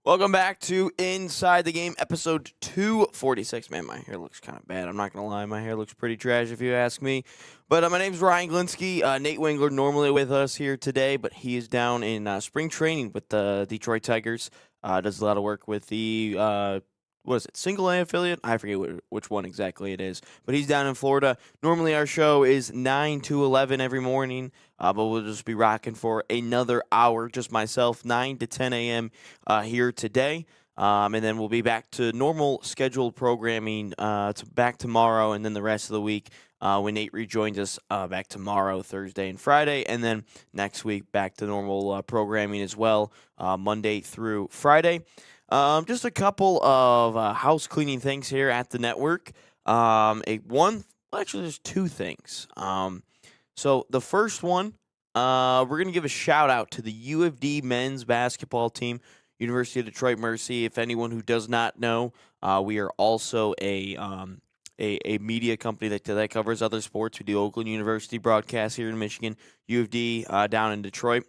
Welcome back to Inside the Game, episode 246. Man, my hair looks kind of bad. I'm not going to lie. My hair looks pretty trash if you ask me. But my name's Ryan Glinsky. Nate Wingler normally with us here today, but he is down in spring training with the Detroit Tigers. Does a lot of work with the, what is it, single A affiliate? I forget which one exactly it is. But he's down in Florida. Normally our show is 9 to 11 every morning. But we'll just be rocking for another hour, just myself, 9 to 10 a.m. Here today. And then we'll be back to normal scheduled programming back tomorrow and then the rest of the week when Nate rejoins us back tomorrow, Thursday, and Friday. And then next week back to normal programming as well, Monday through Friday. Just a couple of house cleaning things here at the network. Actually, there's two things. So the first one, we're going to give a shout out to the U of D men's basketball team, University of Detroit Mercy. If anyone who does not know, we are also a media company that covers other sports. We do Oakland University broadcasts here in Michigan, U of D down in Detroit,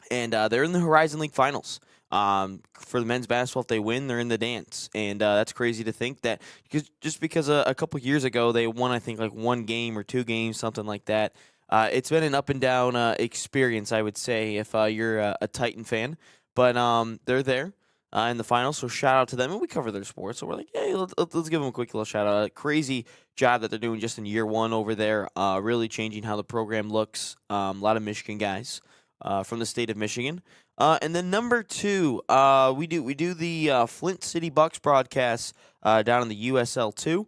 and they're in the Horizon League Finals. For the men's basketball, if they win, they're in the dance, and that's crazy to think that because a couple years ago they won, I think like one game or two games, something like that. It's been an up and down experience, I would say, if you're a Titan fan. But they're there in the finals, so shout out to them. And we cover their sports, so we're like, hey, let's give them a quick little shout out. A crazy job that they're doing just in year one over there, really changing how the program looks. A lot of Michigan guys from the state of Michigan. And then number two, we do the Flint City Bucks broadcast down in the USL2.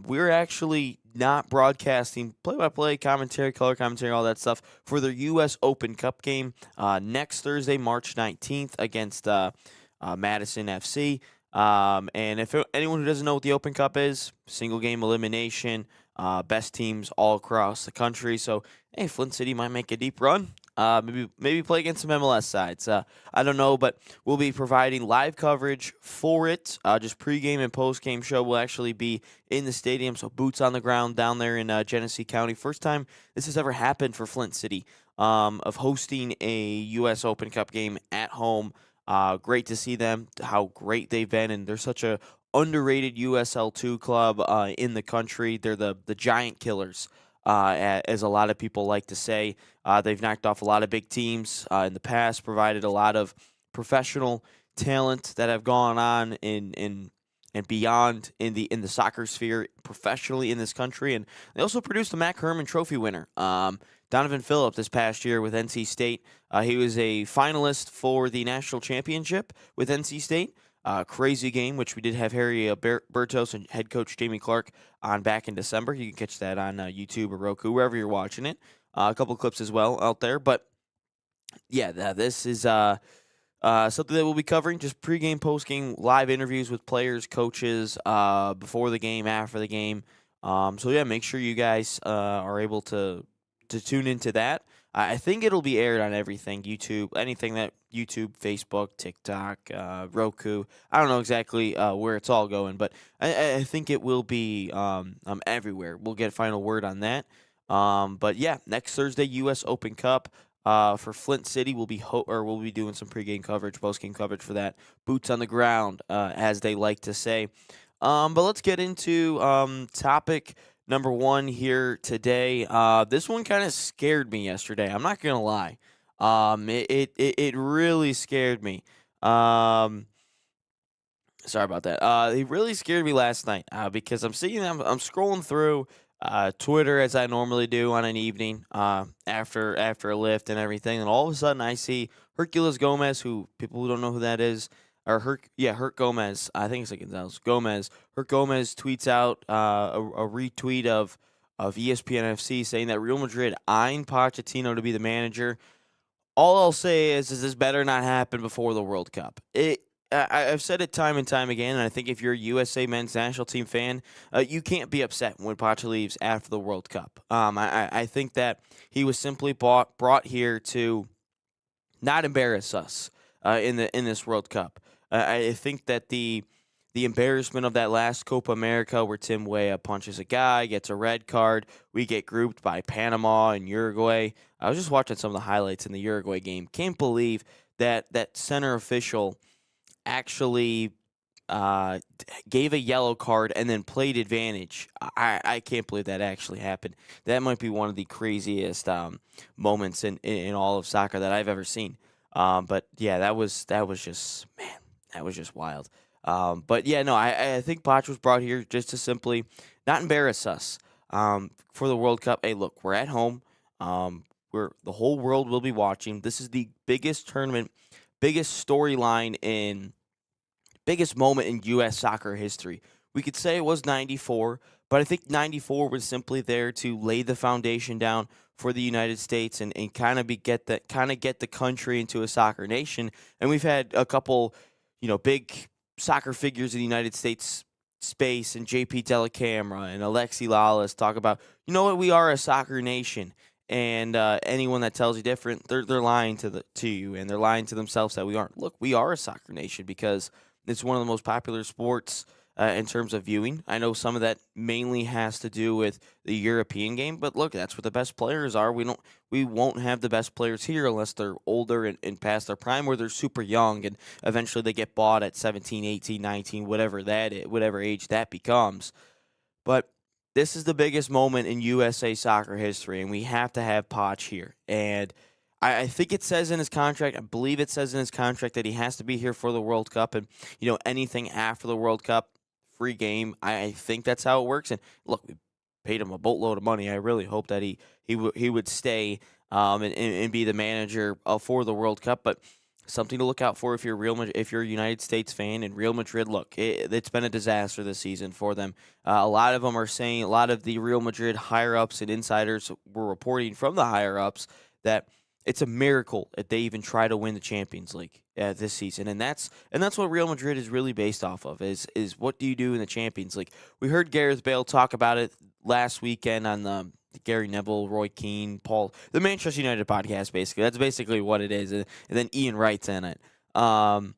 We're actually not broadcasting play-by-play, commentary, color commentary, all that stuff for their U.S. Open Cup game next Thursday, March 19th against Madison FC. And if anyone who doesn't know what the Open Cup is, single game elimination, best teams all across the country. So, hey, Flint City might make a deep run. Maybe play against some MLS sides. I don't know, but we'll be providing live coverage for it. Just pregame and postgame show will actually be in the stadium, so boots on the ground down there in Genesee County. First time this has ever happened for Flint City of hosting a U.S. Open Cup game at home. Great to see them, how great they've been, and they're such a underrated USL2 club in the country. They're the giant killers. As a lot of people like to say. They've knocked off a lot of big teams in the past, provided a lot of professional talent that have gone on in and beyond in the soccer sphere professionally in this country. And they also produced a Mac Herman Trophy winner, Donovan Phillip, this past year with NC State. He was a finalist for the national championship with NC State. Crazy game, which we did have Harry Bertos and head coach Jamie Clark on back in December. You can catch that on YouTube or Roku, wherever you're watching it. A couple clips as well out there. But, yeah, this is something that we'll be covering, just pregame, postgame, live interviews with players, coaches, before the game, after the game. So, yeah, make sure you guys are able to tune into that. I think it'll be aired on everything, YouTube, anything that YouTube, Facebook, TikTok, Roku. I don't know exactly where it's all going, but I think it will be everywhere. We'll get a final word on that. But yeah, next Thursday, U.S. Open Cup for Flint City. We'll be doing some pregame coverage, postgame coverage for that. Boots on the ground, as they like to say. But let's get into topic number one here today. This one kind of scared me yesterday. I'm not gonna lie. It really scared me. Sorry about that. It really scared me last night because I'm scrolling through Twitter as I normally do on an evening after a lift and everything, and all of a sudden I see Herculez Gomez, who people who don't know who that is. Or Herc Gomez. I think it's like Gonzalez Gomez. Herc Gomez tweets out a retweet of ESPN FC saying that Real Madrid eyeing Pochettino to be the manager. All I'll say is this better not happen before the World Cup. I've said it time and time again, and I think if you're a USA men's national team fan, you can't be upset when Poch leaves after the World Cup. I think that he was simply brought here to not embarrass us in this World Cup. I think that the embarrassment of that last Copa America where Tim Weah punches a guy, gets a red card, we get grouped by Panama and Uruguay. I was just watching some of the highlights in the Uruguay game. Can't believe that center official actually gave a yellow card and then played advantage. I can't believe that actually happened. That might be one of the craziest moments in all of soccer that I've ever seen. But yeah, that was just, man, that was just wild. But yeah, no, I think Botch was brought here just to simply not embarrass us for the World Cup. Hey, look, we're at home. The whole world will be watching. This is the biggest tournament, biggest storyline in biggest moment in U.S. soccer history. We could say it was 94, but I think 94 was simply there to lay the foundation down for the United States and get the country into a soccer nation. And we've had a couple, big soccer figures in the United States space and JP Dellacamera and Alexi Lalas talk about, what, we are a soccer nation. And anyone that tells you different, they're lying to you, and they're lying to themselves that we aren't. Look, we are a soccer nation because it's one of the most popular sports in terms of viewing. I know some of that mainly has to do with the European game, but look, that's where the best players are. We won't have the best players here unless they're older and past their prime, where they're super young and eventually they get bought at 17, 18, 19, whatever age that becomes. But this is the biggest moment in USA soccer history, and we have to have Poch here. And I think it says in his contract, I believe it says in his contract that he has to be here for the World Cup, and anything after the World Cup, free game. I think that's how it works. And look, we paid him a boatload of money. I really hope that he would stay and be the manager for the World Cup. But something to look out for if you're if you're a United States fan. And Real Madrid, look, it's been a disaster this season for them. A lot of them are saying, a lot of the Real Madrid higher ups and insiders were reporting from the higher ups that it's a miracle that they even try to win the Champions League this season, and that's what Real Madrid is really based off of. Is what do you do in the Champions League? We heard Gareth Bale talk about it last weekend on the Gary Neville, Roy Keane, the Manchester United podcast. Basically, that's basically what it is, and then Ian Wright's in it. Man,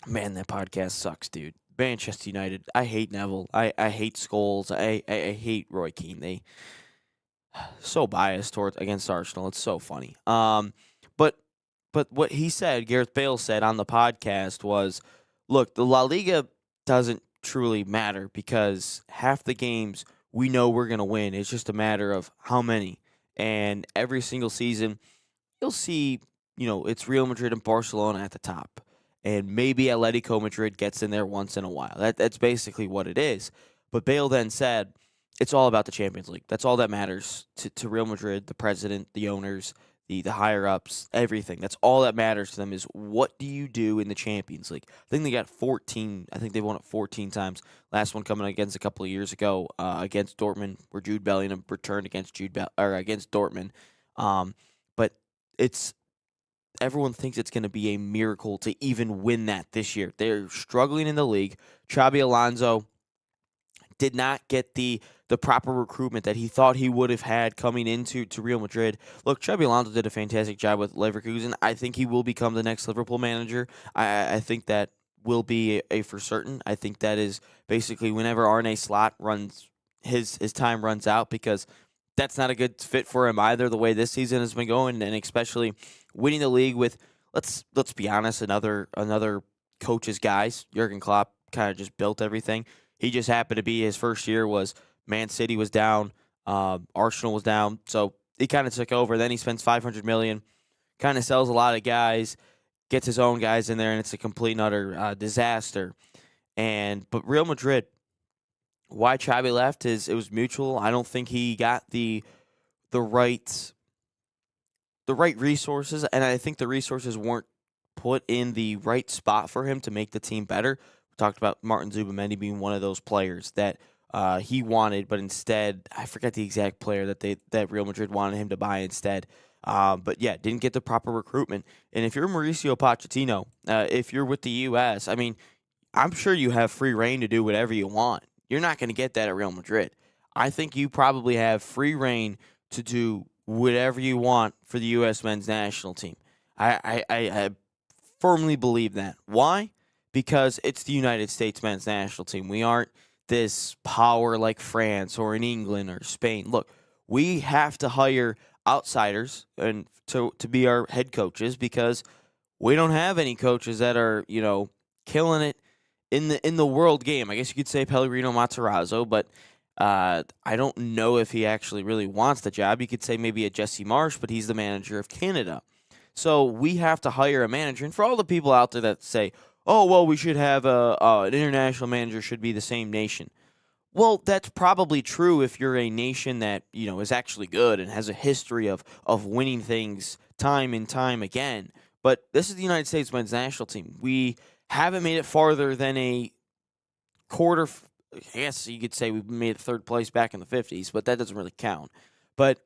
that podcast sucks, dude. Manchester United. I hate Neville. I hate Scholes. I hate Roy Keane. They so biased towards against Arsenal. It's so funny. But what he said, Gareth Bale said on the podcast was, look, the La Liga doesn't truly matter because half the games we know we're going to win. It's just a matter of how many. And every single season, you'll see, it's Real Madrid and Barcelona at the top. And maybe Atletico Madrid gets in there once in a while. That's basically what it is. But Bale then said, it's all about the Champions League. That's all that matters to Real Madrid, the president, the owners, the higher ups, everything. That's all that matters to them is what do you do in the Champions League. I think they got 14. I think they won it 14 times. Last one coming against a couple of years ago against Dortmund, where Jude Bellingham returned against against Dortmund. But it's everyone thinks it's going to be a miracle to even win that this year. They're struggling in the league. Xabi Alonso did not get the proper recruitment that he thought he would have had coming into Real Madrid. Look, Xabi Alonso did a fantastic job with Leverkusen. I think he will become the next Liverpool manager. I think that will be a for certain. I think that is basically whenever Arne Slot runs his time runs out, because that's not a good fit for him either, the way this season has been going, and especially winning the league with, let's be honest, another coach's guys. Jurgen Klopp kind of just built everything. He just happened to be, his first year was Man City was down, Arsenal was down, so he kind of took over. Then he spends $500 million, kind of sells a lot of guys, gets his own guys in there, and it's a complete and utter disaster. But Real Madrid, why Xabi left is it was mutual. I don't think he got the right resources, and I think the resources weren't put in the right spot for him to make the team better. We talked about Martin Zubimendi being one of those players that he wanted, but instead, I forget the exact player that Real Madrid wanted him to buy instead. But yeah, didn't get the proper recruitment. And if you're Mauricio Pochettino, if you're with the U.S., I mean, I'm sure you have free reign to do whatever you want. You're not going to get that at Real Madrid. I think you probably have free reign to do whatever you want for the U.S. men's national team. I firmly believe that. Why? Because it's the United States men's national team. We aren't this power like France or in England or Spain. Look, we have to hire outsiders and to be our head coaches because we don't have any coaches that are, killing it in the world game. I guess you could say Pellegrino Matarazzo, but I don't know if he actually really wants the job. You could say maybe a Jesse Marsh, but he's the manager of Canada. So we have to hire a manager. And for all the people out there that say, "Oh, well, we should have an international manager should be the same nation." Well, that's probably true if you're a nation that, is actually good and has a history of winning things time and time again. But this is the United States men's national team. We haven't made it farther than a quarter. I guess you could say we made it third place back in the 50s, but that doesn't really count. But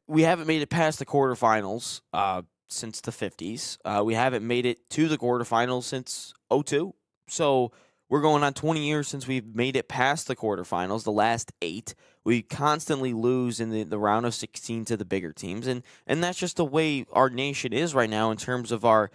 we haven't made it past the quarterfinals since the 50s. We haven't made it to the quarterfinals since '02. So we're going on 20 years since we've made it past the quarterfinals, the last 8. We constantly lose in the round of 16 to the bigger teams, and that's just the way our nation is right now in terms of our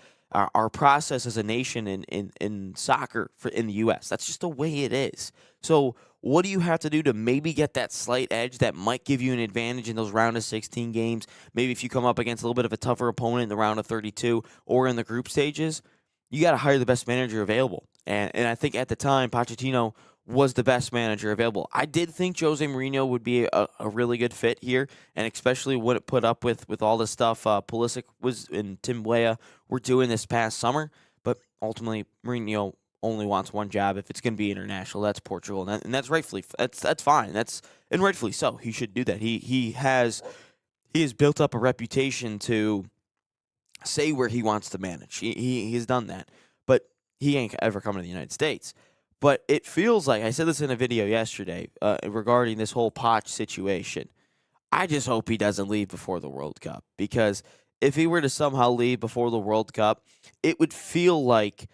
process as a nation in soccer in the U.S. That's just the way it is. So what do you have to do to maybe get that slight edge that might give you an advantage in those round of 16 games? Maybe if you come up against a little bit of a tougher opponent in the round of 32 or in the group stages, you got to hire the best manager available. And I think at the time, Pochettino was the best manager available. I did think Jose Mourinho would be a really good fit here, and especially what it put up with all the stuff Pulisic and Tim Weah were doing this past summer. But ultimately, Mourinho only wants one job. If it's going to be international, that's Portugal, and that's rightfully that's fine. And rightfully so. He should do that. He has built up a reputation to say where he wants to manage. He has done that, but he ain't ever coming to the United States. But it feels like, I said this in a video yesterday regarding this whole Poch situation. I just hope he doesn't leave before the World Cup, because if he were to somehow leave before the World Cup, it would feel like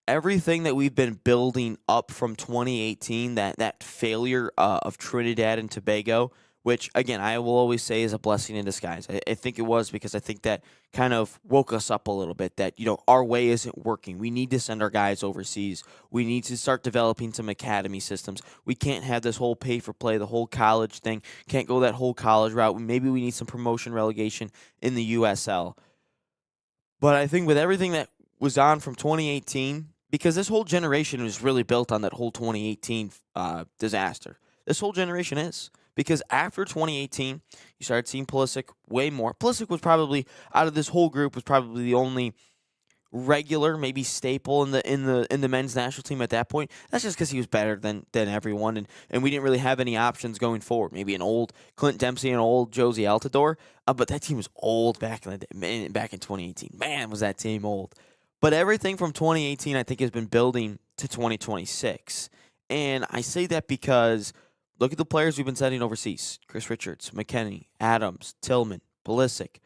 everything that we've been building up from 2018, that failure of Trinidad and Tobago, which, again, I will always say is a blessing in disguise. I think it was, because I think that kind of woke us up a little bit, that, our way isn't working. We need to send our guys overseas. We need to start developing some academy systems. We can't have this whole pay-for-play, the whole college thing. Can't go that whole college route. Maybe we need some promotion relegation in the USL. But I think with everything that was on from 2018, because this whole generation was really built on that whole 2018 disaster. This whole generation is. Because after 2018, you started seeing Pulisic way more. Pulisic was probably, out of this whole group, was probably the only regular, maybe staple in the men's national team at that point. That's just because he was better than everyone, and we didn't really have any options going forward. Maybe an old Clint Dempsey and an old Josie Altidore, but that team was old back in the day. Man, back in 2018. Man, was that team old. But everything from 2018, I think, has been building to 2026. And I say that because look at the players we've been sending overseas. Chris Richards, McKennie, Adams, Tillman, Pulisic,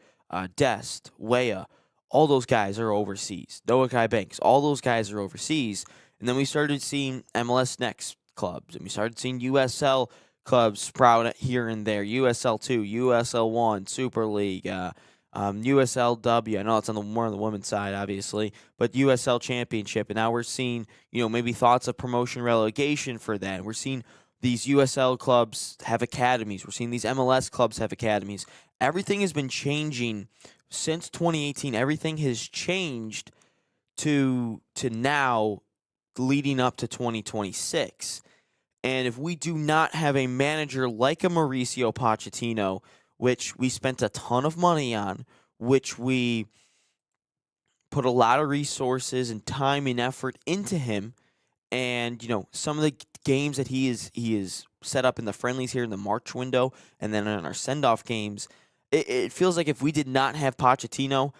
Dest, Weah. All those guys are overseas. Noah Kai Banks. All those guys are overseas. And then we started seeing MLS Next clubs. And we started seeing USL clubs sprout here and there. USL 2, USL 1, Super League, USLW. I know it's more on the women's side, obviously, but USL Championship. And now we're seeing, maybe thoughts of promotion relegation for that. We're seeing these USL clubs have academies. We're seeing these MLS clubs have academies. Everything has been changing since 2018. Everything has changed to now, leading up to 2026. And if we do not have a manager like a Mauricio Pochettino, which we spent a ton of money on, which we put a lot of resources and time and effort into him, and some of the games that he is set up in the friendlies here in the March window, and then in our send-off games, it feels like if we did not have Pochettino,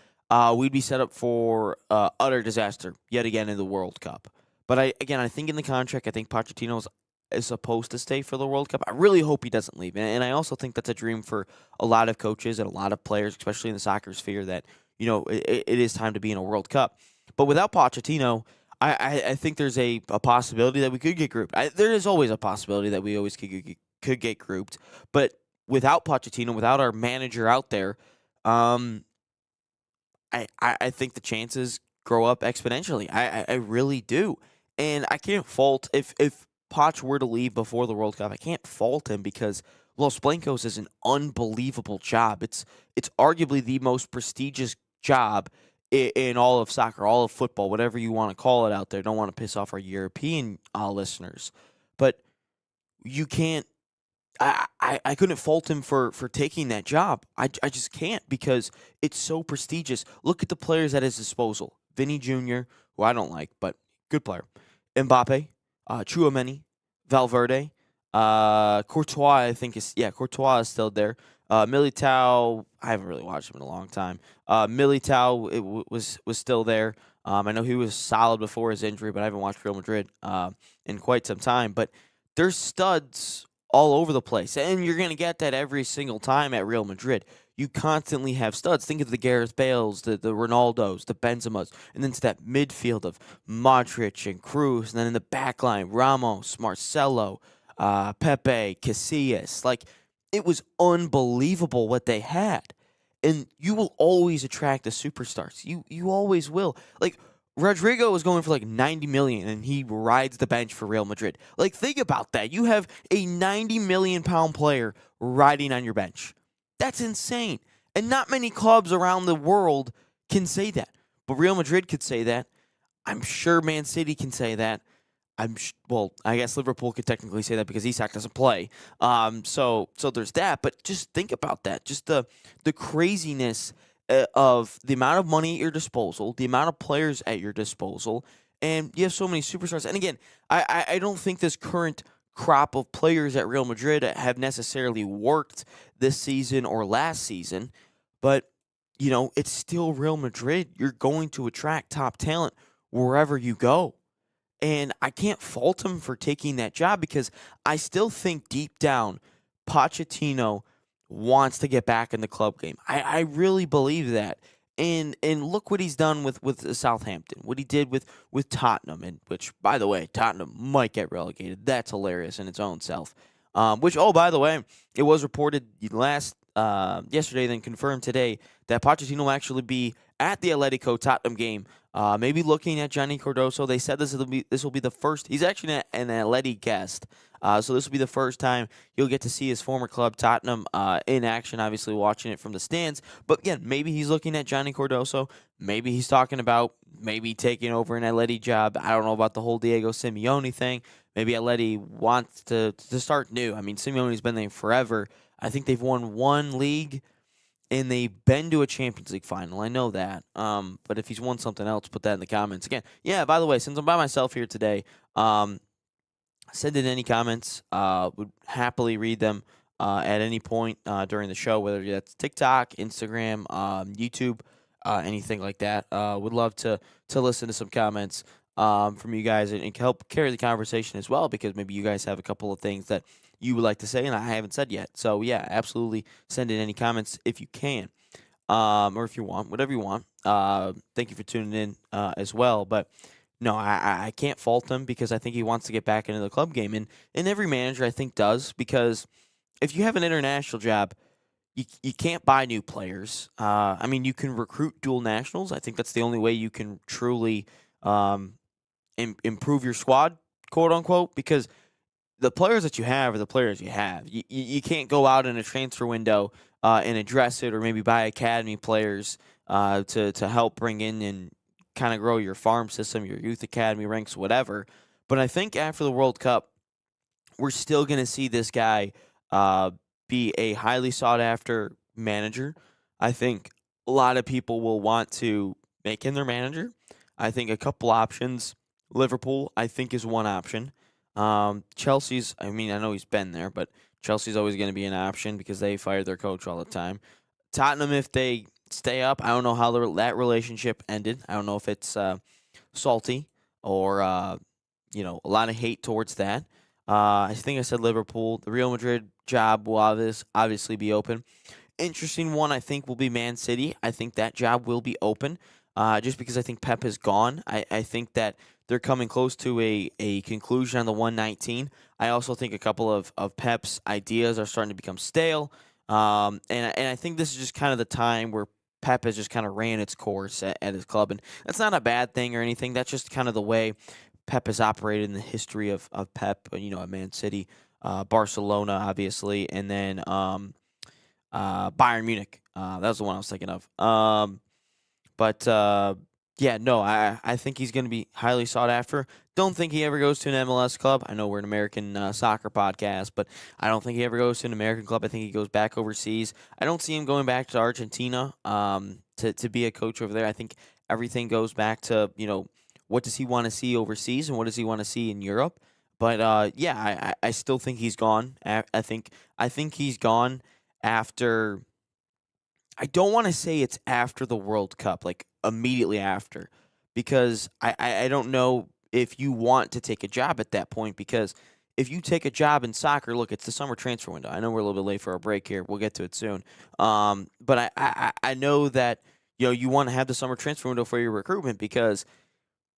we'd be set up for utter disaster yet again in the World Cup. But I think in the contract, I think Pochettino is supposed to stay for the World Cup. I really hope he doesn't leave, and I also think that's a dream for a lot of coaches and a lot of players, especially in the soccer sphere, that it is time to be in a World Cup. But without Pochettino, I think there's a possibility that we could get grouped. There is always a possibility that we always could get grouped. But without Pochettino, without our manager out there, I think the chances grow up exponentially. I really do. And I can't fault, if Poch were to leave before the World Cup, I can't fault him, because Los Blancos is an unbelievable job. It's arguably the most prestigious job in all of soccer, all of football, whatever you want to call it out there. Don't want to piss off our European listeners, but you can't. I couldn't fault him for taking that job. I just can't because it's so prestigious. Look at the players at his disposal: Vinny Jr., who I don't like, but good player; Mbappe, Chouameni, Valverde, Courtois. I think Courtois is still there. Militao, I haven't really watched him in a long time. Militao was still there. I know he was solid before his injury, but I haven't watched Real Madrid in quite some time. But there's studs all over the place, and you're going to get that every single time at Real Madrid. You constantly have studs. Think of the Gareth Bales, the Ronaldos, the Benzemas, and then to that midfield of Modric and Cruz, and then in the back line, Ramos, Marcelo, Pepe, Casillas. Like, it was unbelievable what they had. And you will always attract the superstars. You always will. Like, Rodrigo was going for like 90 million and he rides the bench for Real Madrid. Like, think about that. You have a 90 million pound player riding on your bench. That's insane. And not many clubs around the world can say that. But Real Madrid could say that. I'm sure Man City can say that. Well, I guess Liverpool could technically say that because Isak doesn't play. So there's that. But just think about that. Just the craziness of the amount of money at your disposal, the amount of players at your disposal, and you have so many superstars. And again, I don't think this current crop of players at Real Madrid have necessarily worked this season or last season, but it's still Real Madrid. You're going to attract top talent wherever you go. And I can't fault him for taking that job because I still think deep down Pochettino wants to get back in the club game. I really believe that. And look what he's done with Southampton, what he did with Tottenham, and which, by the way, Tottenham might get relegated. That's hilarious in its own self. Which, oh, by the way, it was reported yesterday, then confirmed today, that Pochettino will actually be at the Atletico Tottenham game. Maybe looking at Johnny Cardoso. They said this will be the first. He's actually an Atleti guest, so this will be the first time he'll get to see his former club Tottenham in action. Obviously, watching it from the stands. But again, maybe he's looking at Johnny Cardoso. Maybe he's talking about maybe taking over an Atleti job. I don't know about the whole Diego Simeone thing. Maybe Atleti wants to start new. I mean, Simeone's been there forever. I think they've won one league and they've been to a Champions League final. I know that. But if he's won something else, put that in the comments. Again, yeah, by the way, since I'm by myself here today, send in any comments. Would happily read them at any point during the show, whether that's TikTok, Instagram, YouTube, anything like that. Would love to listen to some comments from you guys and help carry the conversation as well, because maybe you guys have a couple of things that you would like to say and I haven't said yet. So yeah, absolutely send in any comments if you can, or if you want, whatever you want. Thank you for tuning in as well. But no, I can't fault him because I think he wants to get back into the club game, and every manager I think does, because if you have an international job, you can't buy new players. I mean, you can recruit dual nationals. I think that's the only way you can truly improve your squad, quote unquote, because the players that you have are the players you have. You can't go out in a transfer window and address it, or maybe buy academy players to help bring in and kind of grow your farm system, your youth academy ranks, whatever. But I think after the World Cup, we're still going to see this guy be a highly sought after manager. I think a lot of people will want to make him their manager. I think a couple options. Liverpool, I think, is one option. Chelsea's, I mean, I know he's been there, but Chelsea's always going to be an option because they fire their coach all the time. Tottenham, if they stay up, I don't know how that relationship ended. I don't know if it's salty or, a lot of hate towards that. I think I said Liverpool. The Real Madrid job will obviously be open. Interesting one, I think, will be Man City. I think that job will be open just because I think Pep is gone. I think that they're coming close to a conclusion on the 119. I also think a couple of Pep's ideas are starting to become stale. And I think this is just kind of the time where Pep has just kind of ran its course at his club. And that's not a bad thing or anything. That's just kind of the way Pep has operated in the history of Pep, at Man City, Barcelona, obviously, and then Bayern Munich. That was the one I was thinking of. But yeah, no, I think he's going to be highly sought after. Don't think he ever goes to an MLS club. I know we're an American soccer podcast, but I don't think he ever goes to an American club. I think he goes back overseas. I don't see him going back to Argentina to be a coach over there. I think everything goes back to, what does he want to see overseas and what does he want to see in Europe. But yeah, I still think he's gone. I think he's gone after. I don't want to say it's after the World Cup, like immediately after, because I don't know if you want to take a job at that point. Because if you take a job in soccer, look, it's the summer transfer window. I know we're a little bit late for our break here. We'll get to it soon. But I know that you want to have the summer transfer window for your recruitment because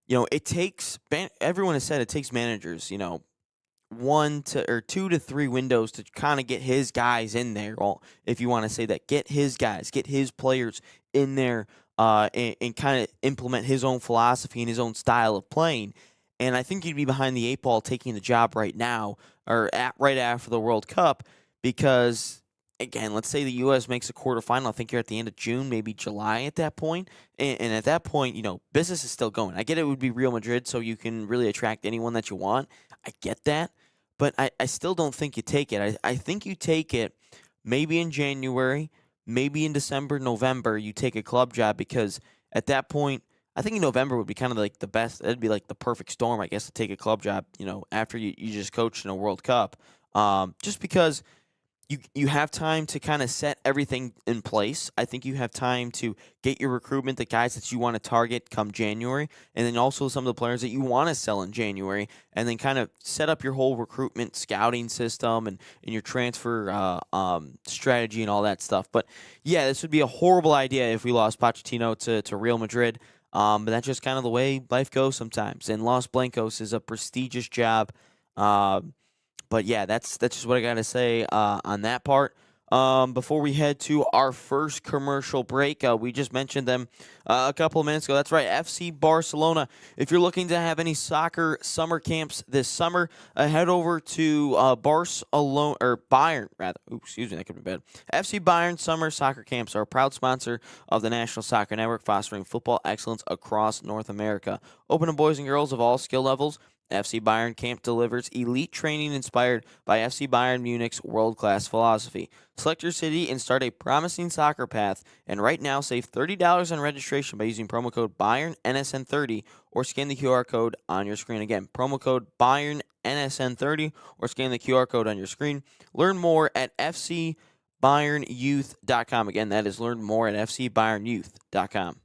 it takes everyone has said it takes managers 2 to 3 windows to kind of get his guys in there. Well, if you want to say that, get his guys, get his players in there, and kind of implement his own philosophy and his own style of playing. And I think you'd be behind the 8 ball taking the job right now or right after the World Cup because, again, let's say the U.S. makes a quarterfinal. I think you're at the end of June, maybe July at that point. And at that point, business is still going. I get it would be Real Madrid, so you can really attract anyone that you want. I get that. But I still don't think you take it. I think you take it maybe in January, maybe in December, November, you take a club job because at that point, I think in November would be kind of like the best. It'd be like the perfect storm, I guess, to take a club job, after you just coached in a World Cup. Just because you have time to kind of set everything in place. I think you have time to get your recruitment, the guys that you want to target come January, and then also some of the players that you want to sell in January, and then kind of set up your whole recruitment scouting system and your transfer strategy and all that stuff. But yeah, this would be a horrible idea if we lost Pochettino to Real Madrid. But that's just kind of the way life goes sometimes. And Los Blancos is a prestigious job. But yeah, that's just what I got to say on that part. Before we head to our first commercial break, we just mentioned them a couple of minutes ago. That's right, FC Barcelona. If you're looking to have any soccer summer camps this summer, head over to Barcelona or Bayern rather. Ooh, excuse me, that could be bad. FC Bayern Summer Soccer Camps are a proud sponsor of the National Soccer Network, fostering football excellence across North America. Open to boys and girls of all skill levels. FC Bayern Camp delivers elite training inspired by FC Bayern Munich's world-class philosophy. Select your city and start a promising soccer path. And right now, save $30 on registration by using promo code BayernNSN30 or scan the QR code on your screen. Again, promo code BayernNSN30 or scan the QR code on your screen. Learn more at FCBayernYouth.com. Again, that is learn more at FCBayernYouth.com.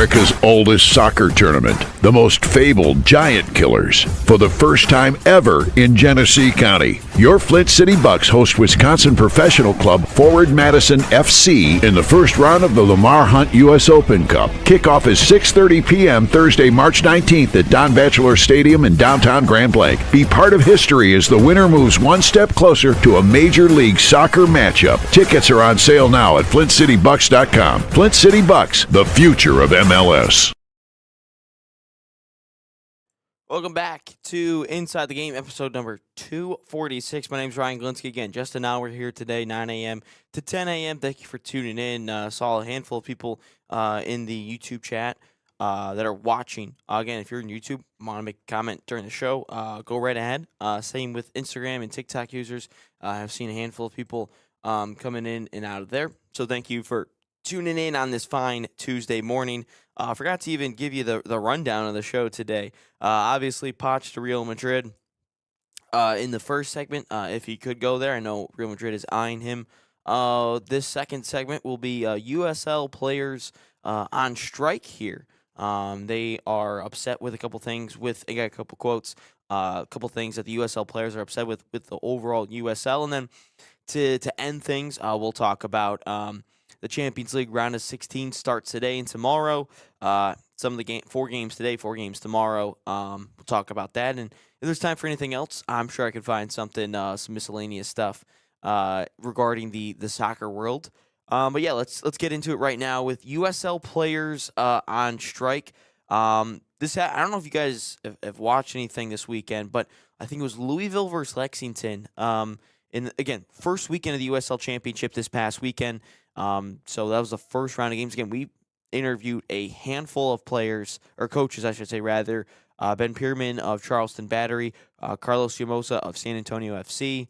America's oldest soccer tournament, the most fabled Giant Killers, for the first time ever in Genesee County. Your Flint City Bucks host Wisconsin professional club Forward Madison FC in the first round of the Lamar Hunt U.S. Open Cup. Kickoff is 6:30 p.m. Thursday, March 19th at Don Bachelor Stadium in downtown Grand Blanc. Be part of history as the winner moves one step closer to a Major League Soccer matchup. Tickets are on sale now at flintcitybucks.com. Flint City Bucks, the future of MLS. Welcome back to Inside the Game, episode number 246. My name's Ryan Glinsky. Again, just an hour here today, 9 a.m. to 10 a.m. Thank you for tuning in. Saw a handful of people in the YouTube chat that are watching. Again, if you're in YouTube, want to make a comment during the show, go right ahead. Same with Instagram and TikTok users. I've seen a handful of people coming in and out of there. So thank you for tuning in on this fine Tuesday morning. I forgot to even give you the rundown of the show today. Obviously, Poch to Real Madrid in the first segment. If he could go there, I know Real Madrid is eyeing him. This second segment will be USL players on strike here. They are upset with a couple things. I got a couple quotes. A couple things that the USL players are upset with the overall USL, and then to end things, we'll talk about the Champions League round of 16 starts today and tomorrow. Some of the 4 games today, 4 games tomorrow. We'll talk about that. And if there's time for anything else, I'm sure I could find something, some miscellaneous stuff regarding the soccer world. But yeah, let's get into it right now with USL players on strike. I don't know if you guys have watched anything this weekend, but I think it was Louisville versus Lexington. Again, first weekend of the USL Championship this past weekend. So that was the first round of games. Again, we interviewed a handful of players, or coaches, I should say, rather. Ben Pierman of Charleston Battery, Carlos Llamosa of San Antonio FC,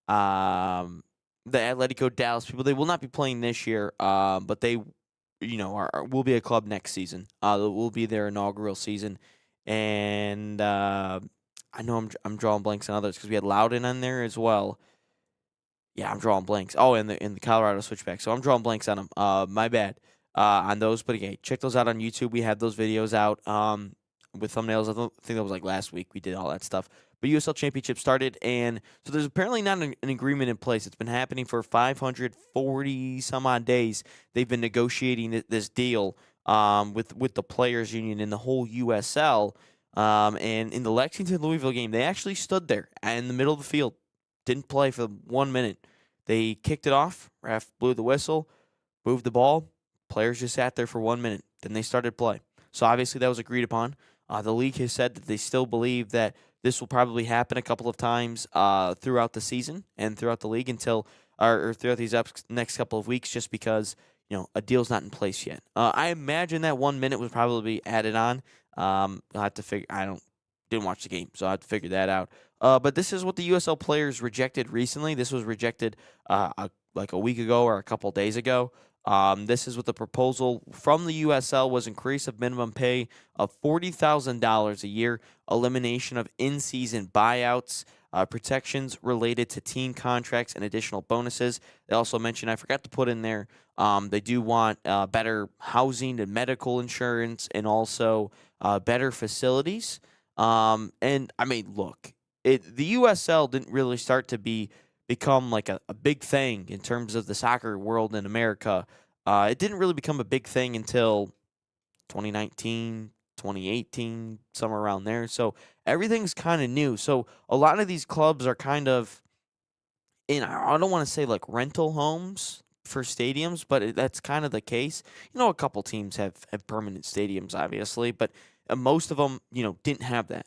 the Atletico Dallas people. They will not be playing this year, but they, will be a club next season. Will be their inaugural season, and I know I'm drawing blanks on others because we had Loudon on there as well. Yeah, I'm drawing blanks. Oh, and the Colorado Switchback. So I'm drawing blanks on them. My bad on those. But again, check those out on YouTube. We have those videos out with thumbnails. I think that was like last week. We did all that stuff. But USL Championship started, and so there's apparently not an agreement in place. It's been happening for 540 some odd days. They've been negotiating this deal with the players' union in the whole USL. And in the Lexington Louisville game, they actually stood there in the middle of the field. Didn't play for 1 minute. They kicked it off. Ref blew the whistle, moved the ball. Players just sat there for 1 minute. Then they started play. So obviously that was agreed upon. The league has said that they still believe that this will probably happen a couple of times throughout the season and throughout the league or throughout these next couple of weeks, just because a deal's not in place yet. I imagine that 1 minute was probably added on. I'll have to figure. Didn't watch the game, so I have to figure that out. But this is what the USL players rejected recently. This was rejected like a week ago or a couple days ago. This is what the proposal from the USL was: increase of minimum pay of $40,000 a year, elimination of in-season buyouts, protections related to team contracts, and additional bonuses. They also mentioned, I forgot to put in there, they do want better housing and medical insurance, and also better facilities. And I mean, look, the USL didn't really start to become like a big thing in terms of the soccer world in America. It didn't really become a big thing until 2019, 2018, somewhere around there. So everything's kind of new. So a lot of these clubs are kind of I don't want to say like rental homes for stadiums, but that's kind of the case. A couple teams have permanent stadiums, obviously, but most of them, didn't have that.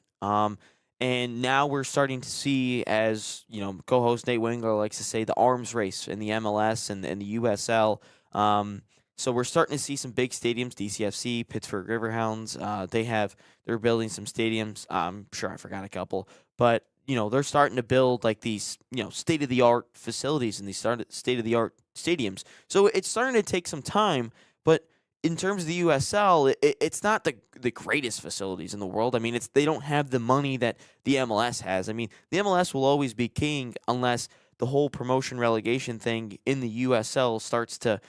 And now we're starting to see, as co-host Nate Wingler likes to say, the arms race in the MLS and the USL. So we're starting to see some big stadiums, DCFC, Pittsburgh Riverhounds. They're building some stadiums. I'm sure I forgot a couple, but they're starting to build like these, state-of-the-art facilities and these state-of-the-art stadiums. So it's starting to take some time, but in terms of the USL, it's not the greatest facilities in the world. I mean, they don't have the money that the MLS has. I mean, the MLS will always be king unless the whole promotion relegation thing in the USL starts to,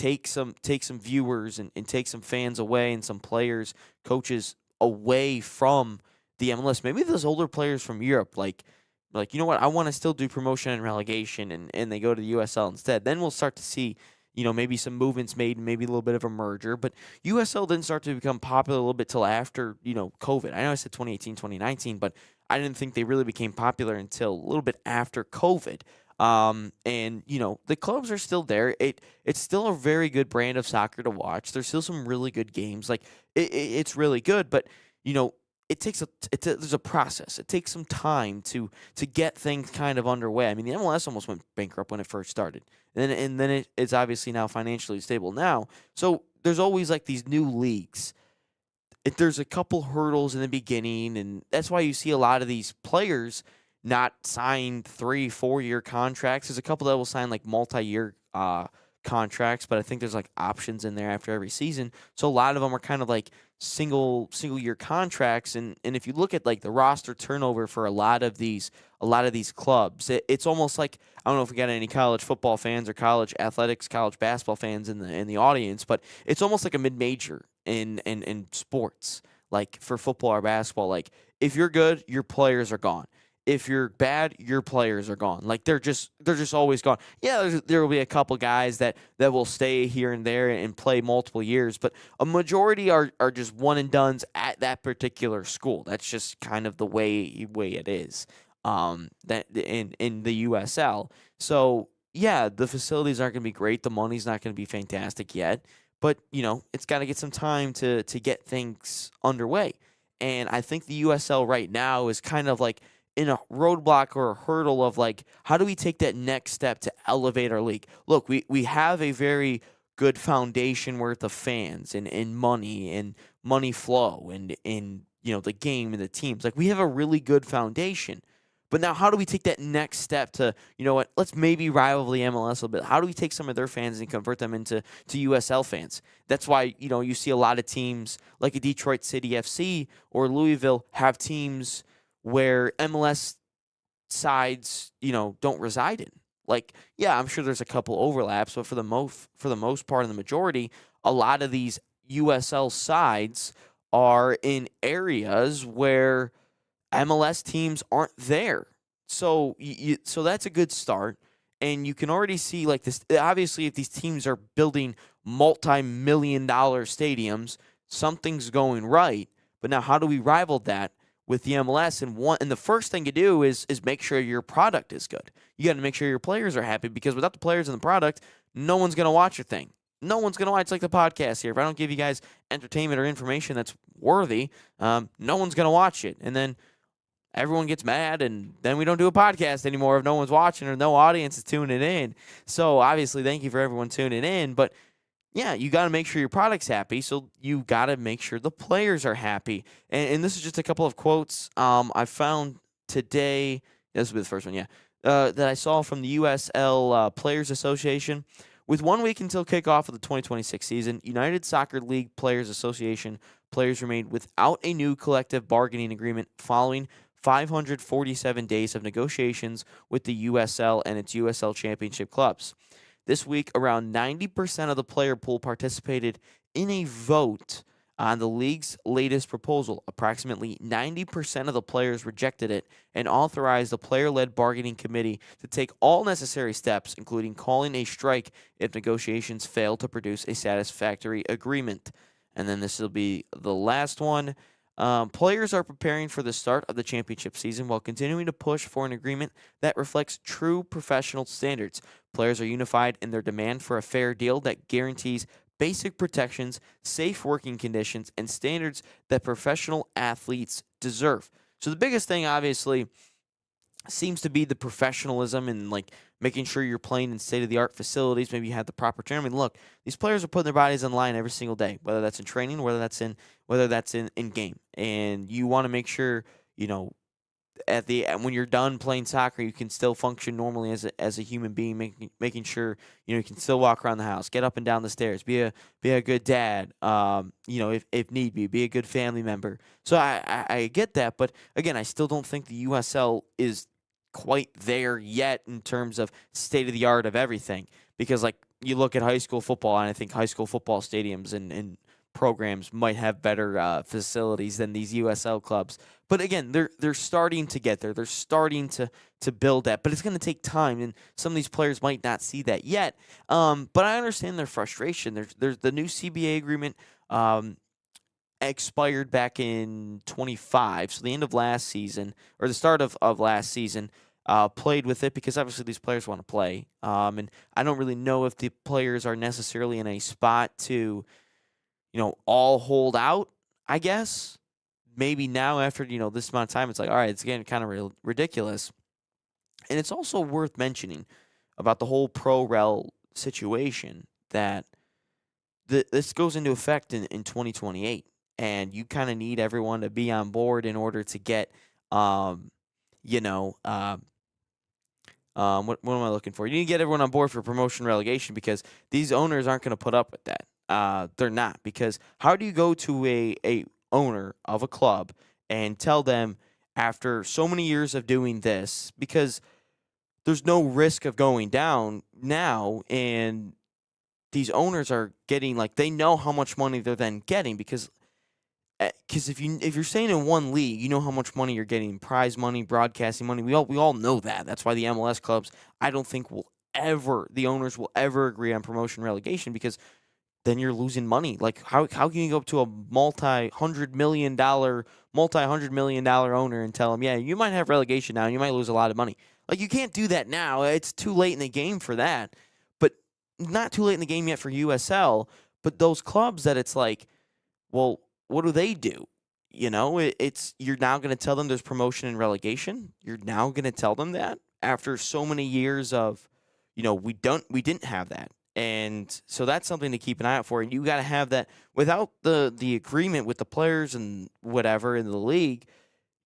take some viewers and take some fans away and some players, coaches away from the MLS. Maybe those older players from Europe, you know what, I want to still do promotion and relegation, and they go to the USL instead. Then we'll start to see, maybe some movements made, maybe a little bit of a merger. But USL didn't start to become popular a little bit till after, COVID. I know I said 2018, 2019, but I didn't think they really became popular until a little bit after COVID. And the clubs are still there. It's still a very good brand of soccer to watch. There's still some really good games. It's really good, but there's a process. It takes some time to get things kind of underway. I mean, the MLS almost went bankrupt when it first started, and then it's obviously now financially stable now. So there's always these new leagues. There's a couple hurdles in the beginning, and that's why you see a lot of these players not sign 3-4 year contracts. There's a couple that will sign multi-year contracts, but I think there's options in there after every season. So a lot of them are kind of single year contracts, and if you look at the roster turnover for a lot of these clubs, it's almost I don't know if we got any college football fans or college athletics, college basketball fans in the audience, but it's almost like a mid-major in sports, for football or basketball. If you're good, your players are gone. If you're bad, your players are gone. They're just always gone. Yeah, there will be a couple guys that will stay here and there and play multiple years, but a majority are just one and dones at that particular school. That's just kind of the way it is. That in the USL. So yeah, the facilities aren't going to be great. The money's not going to be fantastic yet, but it's got to get some time to get things underway. And I think the USL right now is kind of in a roadblock or a hurdle of how do we take that next step to elevate our league? Look, we have a very good foundation worth of fans and money flow and the game and the teams. We have a really good foundation. But now how do we take that next step to, let's maybe rival the MLS a little bit. How do we take some of their fans and convert them into USL fans? That's why, you see a lot of teams like a Detroit City FC or Louisville have teams where MLS sides, don't reside in. Yeah, I'm sure there's a couple overlaps, but for the most part, in the majority, a lot of these USL sides are in areas where MLS teams aren't there. So so that's a good start, and you can already see this. Obviously, if these teams are building multi-million-dollar stadiums, something's going right. But now, how do we rival that with the MLS? And the first thing to do is make sure your product is good. You got to make sure your players are happy, because without the players and the product, no one's going to watch your thing. No one's going to watch. It's like the podcast here. If I don't give you guys entertainment or information that's worthy, no one's going to watch it. And then everyone gets mad, and then we don't do a podcast anymore if no one's watching or no audience is tuning in. So obviously, thank you for everyone tuning in, but yeah, you got to make sure your product's happy, so you got to make sure the players are happy. And this is just a couple of quotes I found today. This will be the first one, yeah, that I saw from the USL Players Association. With 1 week until kickoff of the 2026 season, United Soccer League Players Association players remain without a new collective bargaining agreement following 547 days of negotiations with the USL and its USL Championship clubs. This week, around 90% of the player pool participated in a vote on the league's latest proposal. Approximately 90% of the players rejected it and authorized the player-led bargaining committee to take all necessary steps, including calling a strike if negotiations fail to produce a satisfactory agreement. And then this will be the last one. Players are preparing for the start of the championship season while continuing to push for an agreement that reflects true professional standards. Players are unified in their demand for a fair deal that guarantees basic protections, safe working conditions, and standards that professional athletes deserve. So the biggest thing, obviously, seems to be the professionalism and making sure you're playing in state-of-the-art facilities. Maybe you have the proper training. I mean, look, these players are putting their bodies on the line every single day, whether that's in training, whether that's in game. And you want to make sure, when you're done playing soccer, you can still function normally as a human being, making sure you can still walk around the house, get up and down the stairs, be a good dad, if need be a good family member. So I get that, but again, I still don't think the USL is quite there yet in terms of state of the art of everything, because you look at high school football, and I think high school football stadiums and programs might have better facilities than these USL clubs. But again, they're starting to get there. They're starting to build that, but it's going to take time, and some of these players might not see that yet. But I understand their frustration. There's the new CBA agreement expired back in 25, so the end of last season or the start of last season. Played with it because obviously these players want to play, and I don't really know if the players are necessarily in a spot to all hold out, I guess. Maybe now after, this amount of time, it's like, all right, it's getting kind of ridiculous. And it's also worth mentioning about the whole pro-rel situation that this goes into effect in 2028. And you kind of need everyone to be on board in order to get, what am I looking for? You need to get everyone on board for promotion relegation because these owners aren't going to put up with that. They're not, because how do you go to a owner of a club and tell them after so many years of doing this, because there's no risk of going down now, and these owners are getting, like, they know how much money they're then getting because if you're staying in one league, you know how much money you're getting, prize money, broadcasting money. We all know that. That's why the MLS clubs, I don't think the owners will ever agree on promotion relegation, because then you're losing money. Like, how can you go up to a multi-hundred million dollar owner and tell him, yeah, you might have relegation now and you might lose a lot of money? Like, you can't do that now. It's too late in the game for that. But not too late in the game yet for USL. But those clubs that it's like, well, what do? It's you're now going to tell them there's promotion and relegation. You're now going to tell them that after so many years of, we didn't have that. And so that's something to keep an eye out for. And you got to have that. Without the agreement with the players and whatever in the league,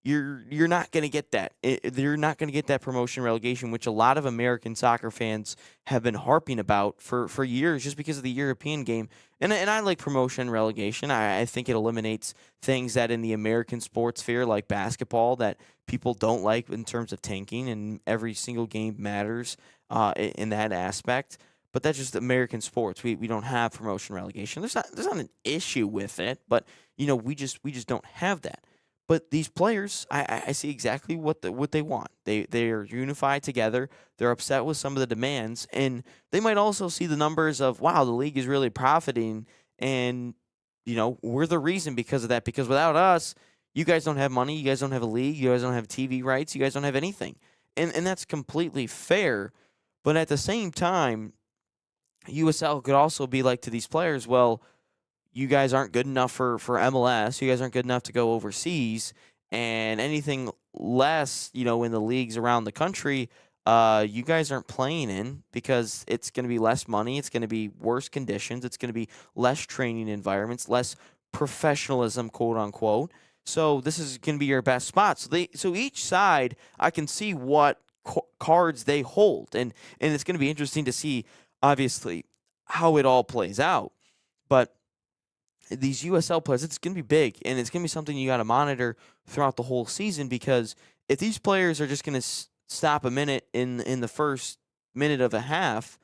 you're not going to get that. You're not going to get that promotion relegation, which a lot of American soccer fans have been harping about for years, just because of the European game. And I like promotion and relegation. I think it eliminates things that in the American sports sphere, like basketball, that people don't like in terms of tanking, and every single game matters in that aspect. But that's just American sports. We don't have promotion relegation. There's not an issue with it, but we just don't have that. But these players, I see exactly what they want. They are unified together. They're upset with some of the demands, and they might also see the numbers of, wow, the league is really profiting, and we're the reason because of that. Because without us, you guys don't have money. You guys don't have a league. You guys don't have TV rights. You guys don't have anything, and that's completely fair. But at the same time, USL could also be like to these players, well, you guys aren't good enough for MLS. You guys aren't good enough to go overseas. And anything less, in the leagues around the country, you guys aren't playing in, because it's going to be less money. It's going to be worse conditions. It's going to be less training environments, less professionalism, quote unquote. So this is going to be your best spot. So each side, I can see what cards they hold. And it's going to be interesting to see, obviously, how it all plays out. But these USL players, it's going to be big, and it's going to be something you got to monitor throughout the whole season, because if these players are just going to stop a minute in the first minute of a half,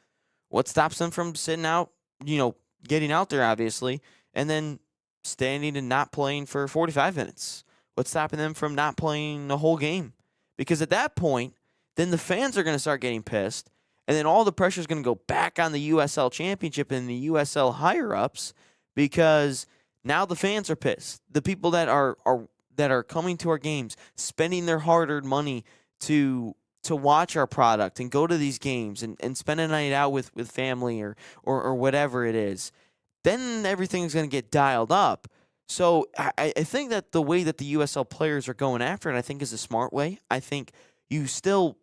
what stops them from sitting out, getting out there, obviously, and then standing and not playing for 45 minutes? What's stopping them from not playing the whole game? Because at that point, then the fans are going to start getting pissed, and then all the pressure is going to go back on the USL Championship and the USL higher-ups, because now the fans are pissed. The people that are coming to our games, spending their hard-earned money to watch our product and go to these games and spend a night out with family or whatever it is, then everything's going to get dialed up. So I think that the way that the USL players are going after it, I think, is a smart way. I think you still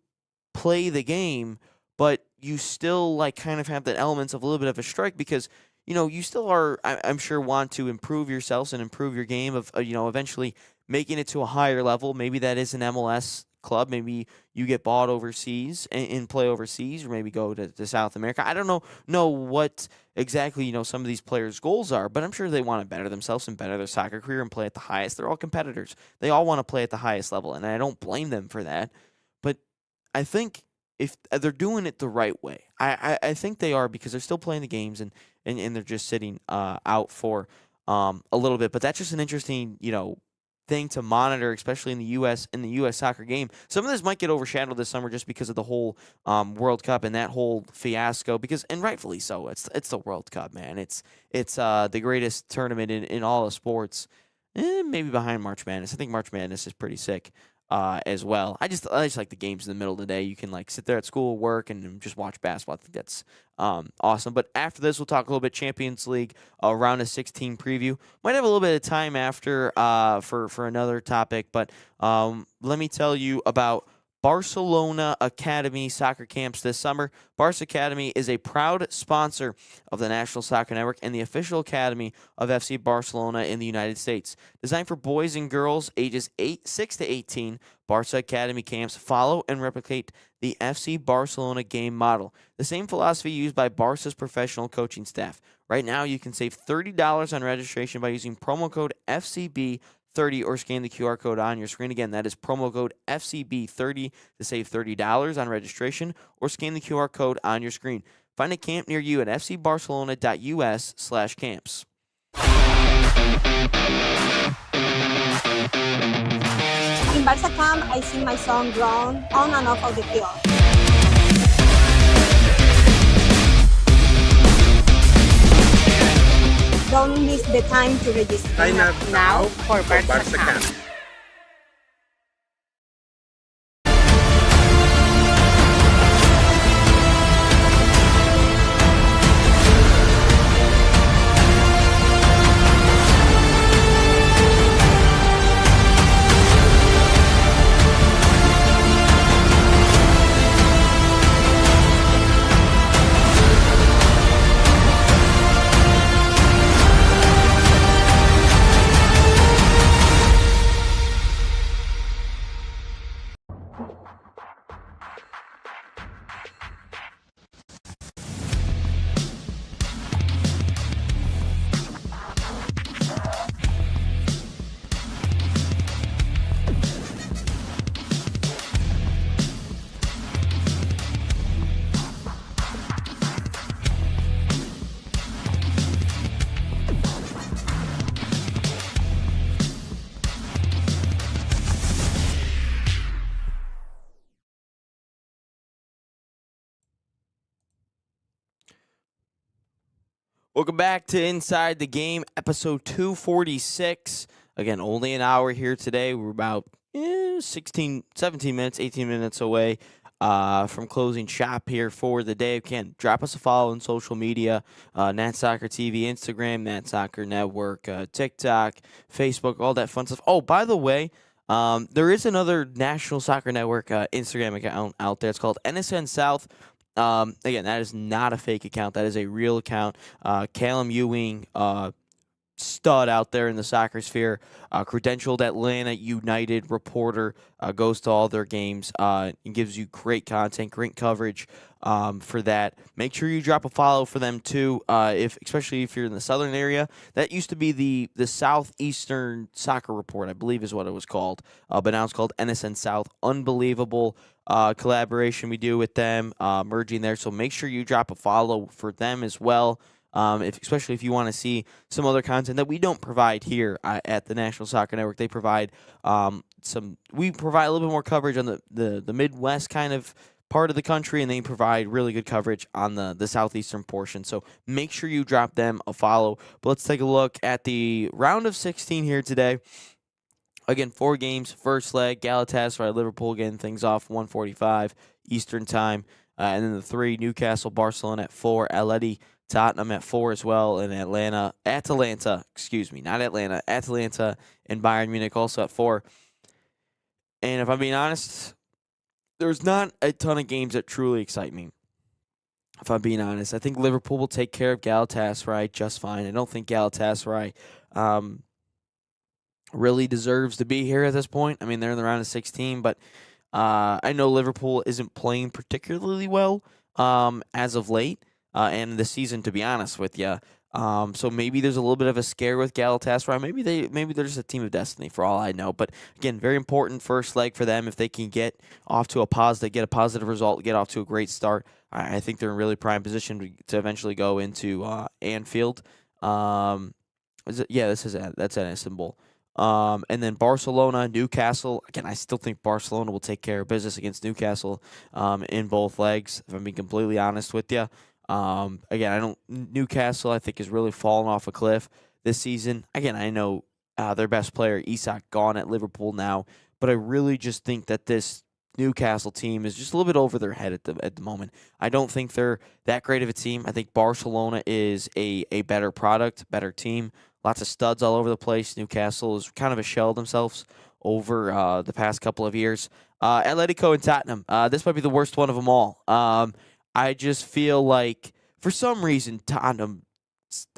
play the game, but you still kind of have that elements of a little bit of a strike, because you still are, I'm sure, want to improve yourselves and improve your game of, eventually making it to a higher level. Maybe that is an MLS club. Maybe you get bought overseas and play overseas, or maybe go to South America. I don't know what exactly, some of these players' goals are, but I'm sure they want to better themselves and better their soccer career and play at the highest. They're all competitors. They all want to play at the highest level, and I don't blame them for that. But I think if they're doing it the right way. I think they are because they're still playing the games and they're just sitting out for a little bit. But that's just an interesting, thing to monitor, especially in the U.S. soccer game. Some of this might get overshadowed this summer just because of the whole World Cup and that whole fiasco. And rightfully so. It's the World Cup, man. It's the greatest tournament in all of sports. Maybe behind March Madness. I think March Madness is pretty sick as well. I just like the games in the middle of the day. You can sit there at school, work, and just watch basketball. I think that's awesome. But after this, we'll talk a little bit Champions League round of 16 preview. Might have a little bit of time after for another topic, but let me tell you about Barcelona Academy soccer camps this summer. Barca Academy is a proud sponsor of the National Soccer Network and the official academy of FC Barcelona in the United States. Designed for boys and girls ages 6 to 18, Barca Academy camps follow and replicate the FC Barcelona game model, the same philosophy used by Barca's professional coaching staff. Right now, you can save $30 on registration by using promo code FCB30 or scan the QR code on your screen. Again, that is promo code FCB30 to save $30 on registration or scan the QR code on your screen. Find a camp near you at fcbarcelona.us/camps. In Barca camp, I sing my song Grown on and off of the field. Don't miss the time to register. Sign up now for Barca Camp. Welcome back to Inside the Game, episode 246. Again, only an hour here today. We're about 17 minutes, 18 minutes away from closing shop here for the day. Again, drop us a follow on social media, Nat Soccer TV, Instagram, Nat Soccer Network, TikTok, Facebook, all that fun stuff. Oh, by the way, there is another National Soccer Network Instagram account out there. It's called NSN South. Again, that is not a fake account. That is a real account. Callum Ewing, stud out there in the soccer sphere, credentialed Atlanta United reporter, goes to all their games and gives you great content, great coverage for that. Make sure you drop a follow for them too, especially if you're in the southern area. That used to be the Southeastern Soccer Report, I believe is what it was called, but now it's called NSN South. Unbelievable collaboration we do with them, merging there. So make sure you drop a follow for them as well. Especially if you want to see some other content that we don't provide here at the National Soccer Network. They provide we provide a little bit more coverage on the Midwest kind of part of the country, and they provide really good coverage on the southeastern portion. So make sure you drop them a follow. But let's take a look at the round of 16 here today. Again, 4 games, first leg, Galatasaray, Liverpool getting things off 1:45 Eastern time. And then the 3, Newcastle, Barcelona at 4, Atleti, Tottenham at 4 as well, and Atalanta, and Bayern Munich also at 4. And if I'm being honest, there's not a ton of games that truly excite me. If I'm being honest, I think Liverpool will take care of Galatasaray just fine. I don't think Galatasaray really deserves to be here at this point. I mean, they're in the round of 16, but I know Liverpool isn't playing particularly well as of late. And the season, to be honest with you, So maybe there's a little bit of a scare with Galatasaray. Maybe they're just a team of destiny for all I know. But again, very important first leg for them if they can get off to a positive, get a positive result, get off to a great start. I think they're in really prime position to eventually go into Anfield. That's at Istanbul. And then Barcelona, Newcastle. Again, I still think Barcelona will take care of business against Newcastle in both legs, if I'm being completely honest with you. Again, Newcastle, I think, has really fallen off a cliff this season. Again, I know their best player, Isak, gone at Liverpool now, but I really just think that this Newcastle team is just a little bit over their head at the moment. I don't think they're that great of a team. I think Barcelona is a better product, better team. Lots of studs all over the place. Newcastle is kind of a shell of themselves over the past couple of years. Atletico and Tottenham. This might be the worst one of them all. I just feel like for some reason Tottenham,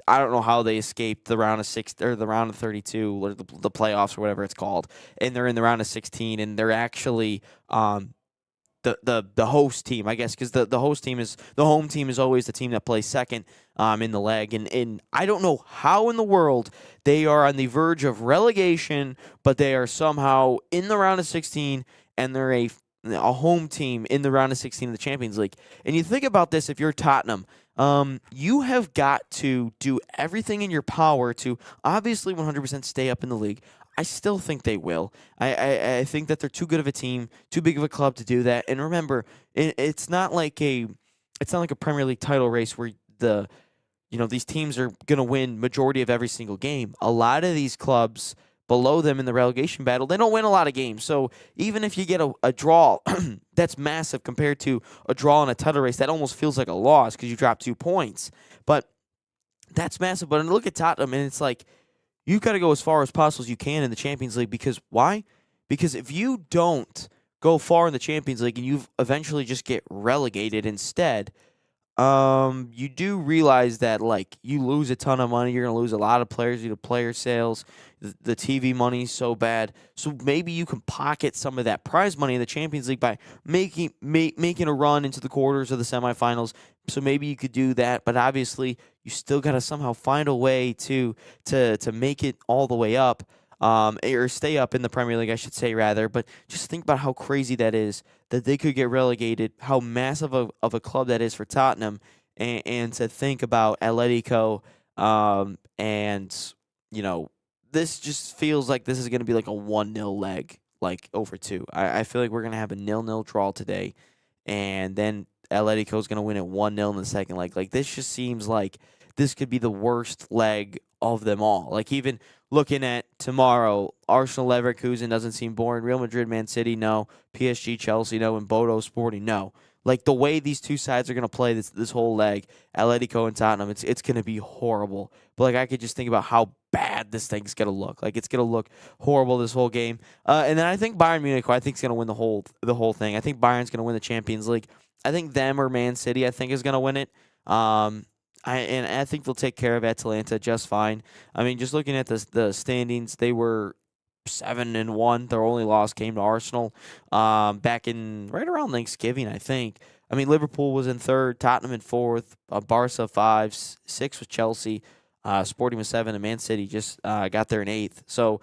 I don't know how they escaped the round of 6 or the round of 32 or the playoffs or whatever it's called, and they're in the round of 16 and they're actually the host team, I guess, because the home team is always the team that plays second in the leg, and I don't know how in the world they are on the verge of relegation, but they are somehow in the round of 16 and they're a home team in the round of 16 of the Champions League. And you think about this, if you're Tottenham, you have got to do everything in your power to obviously 100% stay up in the league. I still think they will. I think that they're too good of a team, too big of a club to do that. And remember, it's not like a Premier League title race where these teams are going to win majority of every single game. A lot of these clubs below them in the relegation battle, they don't win a lot of games. So even if you get a draw, that's massive compared to a draw in a title race. That almost feels like a loss because you drop 2 points. But that's massive. But look at Tottenham, and it's like you've got to go as far as possible as you can in the Champions League. Because why? Because if you don't go far in the Champions League and you eventually just get relegated instead, you do realize that like you lose a ton of money. You're gonna lose a lot of players due to player sales. The TV money's so bad. So maybe you can pocket some of that prize money in the Champions League by making a run into the quarters or the semifinals. So maybe you could do that, but obviously you still got to somehow find a way to make it all the way up. Or stay up in the Premier League, I should say, rather. But just think about how crazy that is, that they could get relegated, how massive of a club that is for Tottenham, and to think about Atletico, this just feels like this is going to be like a 1-0 leg, like over 2. I feel like we're going to have a 0-0 draw today, and then Atletico is going to win it 1-0 in the second leg. Like, this just seems like this could be the worst leg of them all. Like, even looking at tomorrow, Arsenal Leverkusen doesn't seem boring. Real Madrid, Man City, no. PSG, Chelsea, no. And Bodo Sporting, no. Like, the way these two sides are going to play this whole leg, Atletico and Tottenham, it's going to be horrible. But, like, I could just think about how bad this thing's going to look. Like, it's going to look horrible this whole game. And then I think Bayern Munich, I think, is going to win the whole thing. I think Bayern's going to win the Champions League. I think them or Man City, I think, is going to win it. I think they'll take care of Atalanta just fine. I mean, just looking at the standings, they were 7-1. Their only loss came to Arsenal back in right around Thanksgiving, I think. I mean, Liverpool was in 3rd, Tottenham in 4th, Barca 5, 6 with Chelsea, Sporting was 7, and Man City just got there in 8th. So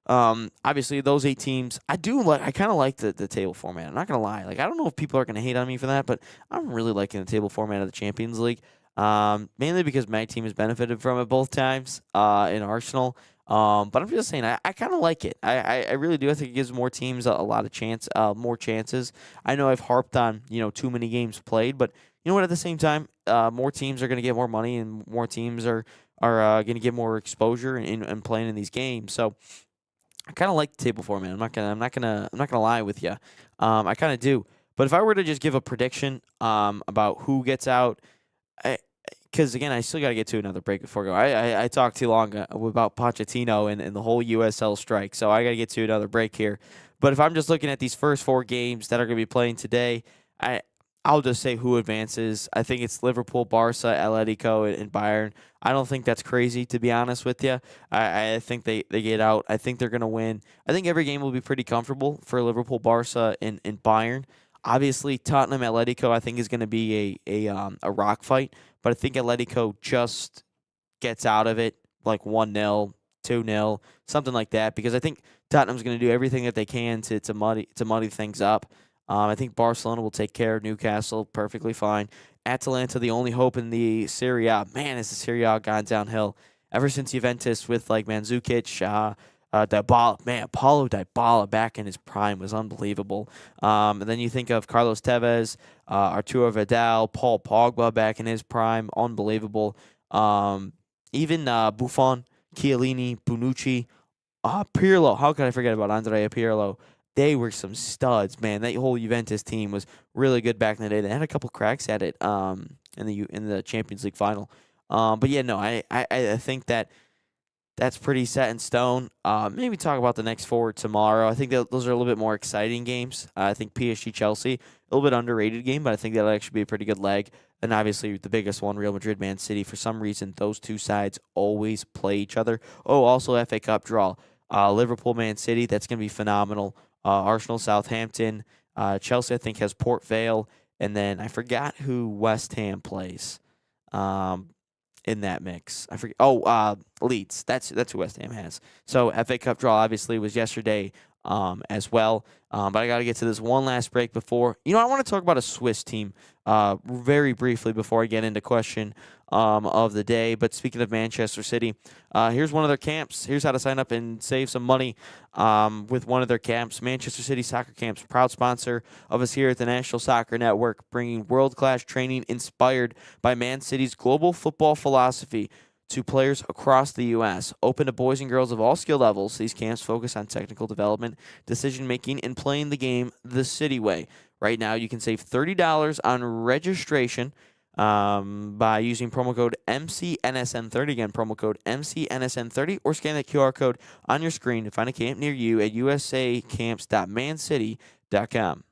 obviously those 8 teams, I kind of like the table format. I'm not gonna lie. Like, I don't know if people are gonna hate on me for that, but I'm really liking the table format of the Champions League. Mainly because my team has benefited from it both times in Arsenal. But I'm just saying, I kind of like it. I really do. I think it gives more teams a lot of more chances. I know I've harped on too many games played, but you know what? At the same time, more teams are going to get more money, and more teams are going to get more exposure in playing in these games. So I kind of like the table format. I'm not gonna lie with you. I kind of do. But if I were to just give a prediction about who gets out. Because, again, I still got to get to another break before I go. I talked too long about Pochettino and the whole USL strike, so I got to get to another break here. But if I'm just looking at these first 4 games that are going to be playing today, I'll just say who advances. I think it's Liverpool, Barca, Atletico, and Bayern. I don't think that's crazy, to be honest with you. I think they get out. I think they're going to win. I think every game will be pretty comfortable for Liverpool, Barca, and Bayern. Obviously, Tottenham Atletico, I think, is going to be a rock fight, but I think Atletico just gets out of it like 1-0, 2-0, something like that, because I think Tottenham's going to do everything that they can to muddy things up. I think Barcelona will take care of Newcastle perfectly fine. Atalanta, the only hope in the Serie A. Man, has the Serie A gone downhill ever since Juventus with like Mandzukic, Dybala. Man, Paulo Dybala back in his prime was unbelievable. And then you think of Carlos Tevez, Arturo Vidal, Paul Pogba back in his prime, unbelievable. Even Buffon, Chiellini, Bonucci, Pirlo. How could I forget about Andrea Pirlo? They were some studs, man. That whole Juventus team was really good back in the day. They had a couple cracks at it in the Champions League final. But yeah, no, I think that's pretty set in stone. Maybe talk about the next four tomorrow. I think that those are a little bit more exciting games. I think PSG Chelsea, a little bit underrated game, but I think that'll actually be a pretty good leg. And obviously the biggest one, Real Madrid Man City. For some reason, those two sides always play each other. Oh, also FA Cup draw. Liverpool Man City, that's going to be phenomenal. Arsenal Southampton. Chelsea, I think, has Port Vale. And then I forgot who West Ham plays in that mix. I forget. Oh, Leeds. That's who West Ham has. So FA Cup draw obviously was yesterday as well. But I got to get to this one last break before. I want to talk about a Swiss team very briefly before I get into question of the day. But speaking of Manchester City, here's one of their camps. Here's how to sign up and save some money with one of their camps. Manchester City Soccer Camps, proud sponsor of us here at the National Soccer Network, bringing world-class training inspired by Man City's global football philosophy to players across the U.S. Open to boys and girls of all skill levels, these camps focus on technical development, decision-making, and playing the game the City way. Right now, you can save $30 on registration by using promo code MCNSN30. Again, promo code MCNSN30, or scan the QR code on your screen to find a camp near you at usacamps.mancity.com.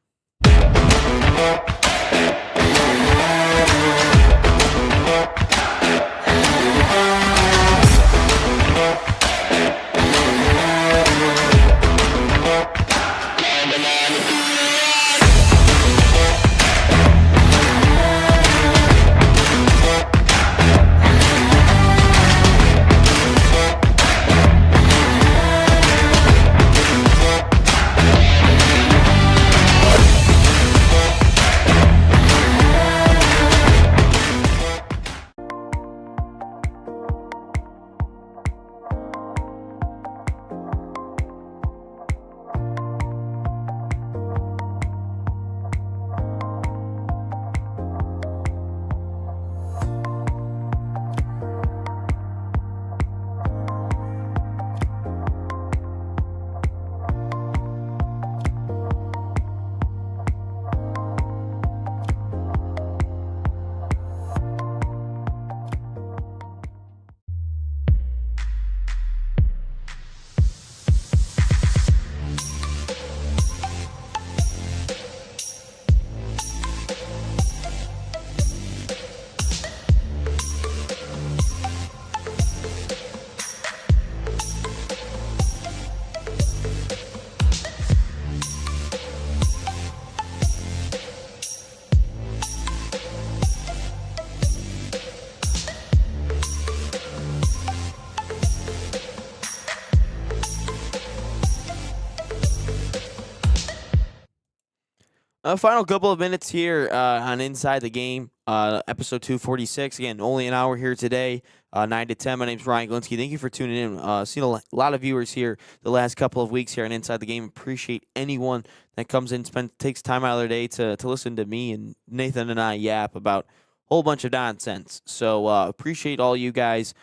Final couple of minutes here on Inside the Game, episode 246. Again, only an hour here today, 9 to 10. My name's Ryan Glinsky. Thank you for tuning in. Seen a lot of viewers here the last couple of weeks here on Inside the Game. Appreciate anyone that comes in, takes time out of their day to listen to me and Nathan and I yap about a whole bunch of nonsense. So appreciate all you guys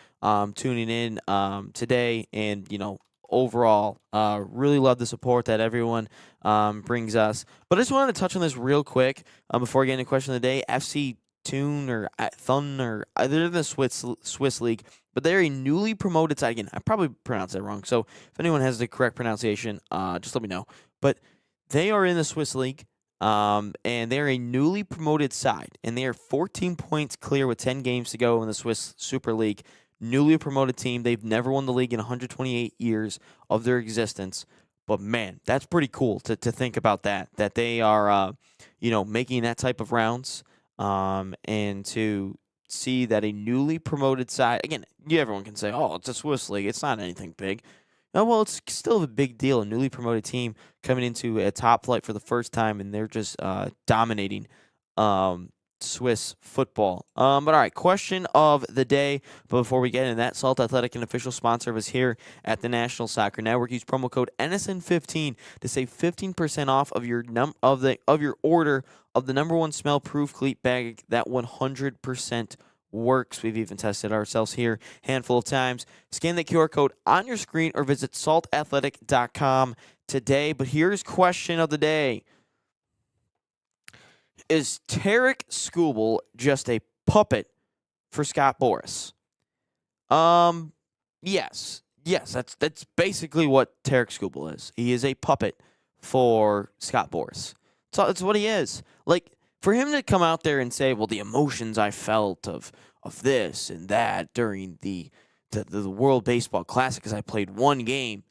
tuning in today, and overall, really love the support that everyone brings us. But I just wanted to touch on this real quick before getting to question of the day. FC Thun or Thun, or they're in the Swiss league, but they're a newly promoted side. Again, I probably pronounced that wrong, so if anyone has the correct pronunciation, just let me know. But they are in the Swiss league, and they're a newly promoted side, and they are 14 points clear with 10 games to go in the Swiss Super League. Newly promoted team. They've never won the league in 128 years of their existence. But man, that's pretty cool to think about that they are, making that type of rounds, and to see that a newly promoted side, again, everyone can say, oh, it's a Swiss league. It's not anything big. No, well, it's still a big deal. A newly promoted team coming into a top flight for the first time, and they're just dominating Swiss football. But all right, question of the day. But before we get into that, Salt Athletic, an official sponsor of us here at the National Soccer Network. Use promo code NSN15 to save 15% off of your your order of the #1 smell-proof cleat bag that 100% works. We've even tested ourselves here a handful of times. Scan the QR code on your screen or visit saltathletic.com today. But here's question of the day. Is Tarik Skubal just a puppet for Scott Boras? Yes. Yes, that's basically what Tarik Skubal is. He is a puppet for Scott Boras. So that's what he is. Like, for him to come out there and say, well, the emotions I felt of this and that during the World Baseball Classic, because I played one game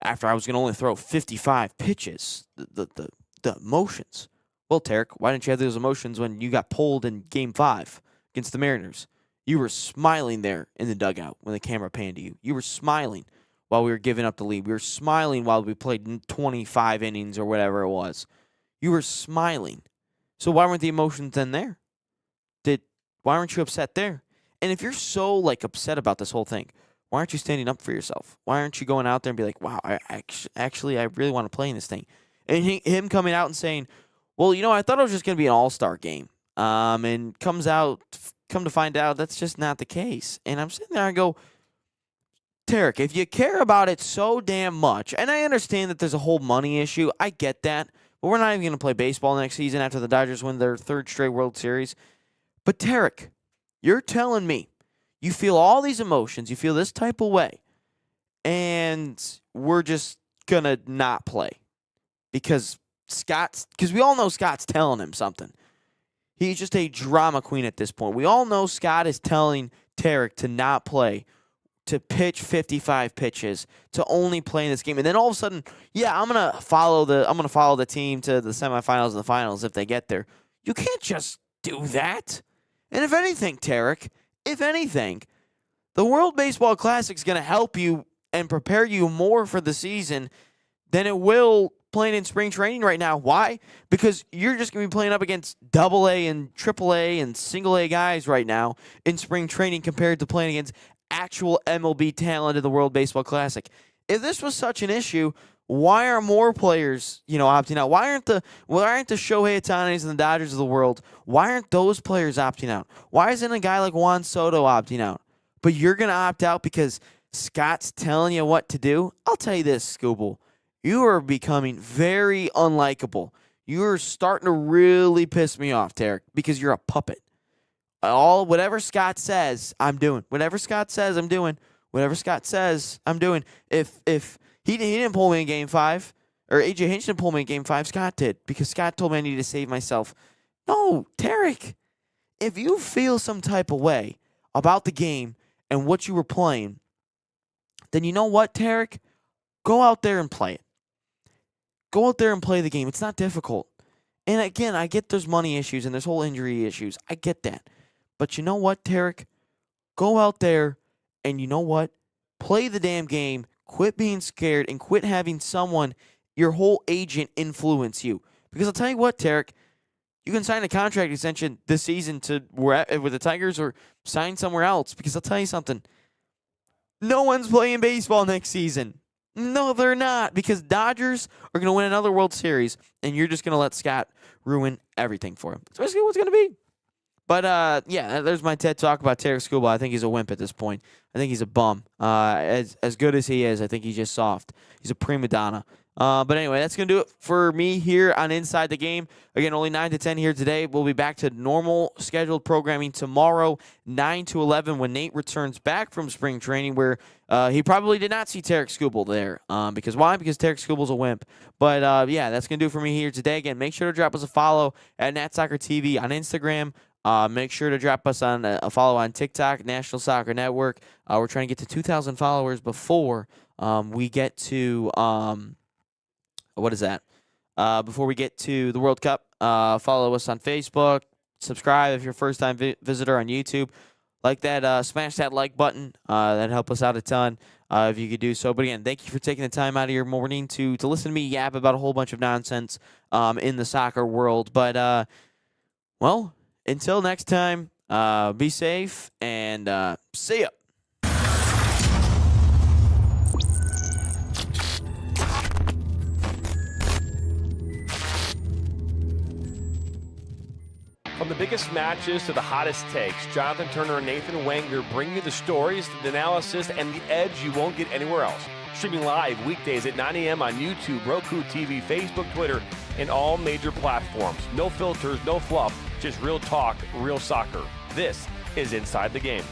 after I was going to only throw 55 pitches, the emotions. Well, Tarik, why didn't you have those emotions when you got pulled in Game 5 against the Mariners? You were smiling there in the dugout when the camera panned to you. You were smiling while we were giving up the lead. We were smiling while we played 25 innings or whatever it was. You were smiling. So why weren't the emotions then there? Why aren't you upset there? And if you're so upset about this whole thing, why aren't you standing up for yourself? Why aren't you going out there and be like, wow, I really want to play in this thing? And him coming out and saying, well, I thought it was just going to be an all-star game. And come to find out that's just not the case. And I'm sitting there and go, Tarik, if you care about it so damn much, and I understand that there's a whole money issue, I get that, but we're not even going to play baseball next season after the Dodgers win their 3rd straight World Series. But Tarik, you're telling me you feel all these emotions, you feel this type of way, and we're just going to not play because we all know Scott's telling him something. He's just a drama queen at this point. We all know Scott is telling Tarik to not play, to pitch 55 pitches, to only play in this game. And then all of a sudden, yeah, I'm gonna follow the team to the semifinals and the finals if they get there. You can't just do that. And if anything, Tarik, the World Baseball Classic is going to help you and prepare you more for the season than it will playing in spring training right now. Why? Because you're just going to be playing up against AA and AAA and single A guys right now in spring training compared to playing against actual MLB talent in the World Baseball Classic. If this was such an issue, why are more players, opting out? Why aren't the Shohei Ohtanis and the Dodgers of the world? Why aren't those players opting out? Why isn't a guy like Juan Soto opting out? But you're gonna opt out because Scott's telling you what to do? I'll tell you this, Skubal. You are becoming very unlikable. You're starting to really piss me off, Tarik, because you're a puppet. Whatever Scott says, I'm doing. Whatever Scott says, I'm doing. Whatever Scott says, I'm doing. If he didn't pull me in Game 5, or A.J. Hinch didn't pull me in Game 5, Scott did, because Scott told me I needed to save myself. No, Tarik, if you feel some type of way about the game and what you were playing, then you know what, Tarik? Go out there and play it. Go out there and play the game. It's not difficult. And again, I get there's money issues and there's whole injury issues. I get that. But you know what, Tarik? Go out there and you know what? Play the damn game. Quit being scared and quit having someone, your whole agent, influence you. Because I'll tell you what, Tarik, you can sign a contract extension this season with the Tigers or sign somewhere else. Because I'll tell you something. No one's playing baseball next season. No, they're not. Because Dodgers are going to win another World Series, and you're just going to let Scott ruin everything for him. That's basically what's going to be. But, yeah, there's my TED Talk about Tarik Skubal. I think he's a wimp at this point. I think he's a bum. As good as he is, I think he's just soft. He's a prima donna. But anyway, that's going to do it for me here on Inside the Game. Again, only 9 to 10 here today. We'll be back to normal scheduled programming tomorrow, 9 to 11, when Nate returns back from spring training, where he probably did not see Tarik Skubal there. Because why? Because Tarik Skubal's a wimp. But, yeah, that's going to do it for me here today. Again, make sure to drop us a follow at NatSoccerTV on Instagram. Make sure to drop us on a follow on TikTok, National Soccer Network. We're trying to get to 2,000 followers before we get to what is that? Before we get to the World Cup. Follow us on Facebook, subscribe if you're a first-time visitor on YouTube. Like that, smash that like button. That'd help us out a ton if you could do so. But again, thank you for taking the time out of your morning to listen to me yap about a whole bunch of nonsense in the soccer world. But, well, until next time, be safe and see ya. From the biggest matches to the hottest takes, Jonathan Turner and Nathan Wenger bring you the stories, the analysis, and the edge you won't get anywhere else. Streaming live weekdays at 9 a.m. on YouTube, Roku TV, Facebook, Twitter, and all major platforms. No filters, no fluff, just real talk, real soccer. This is Inside the Game.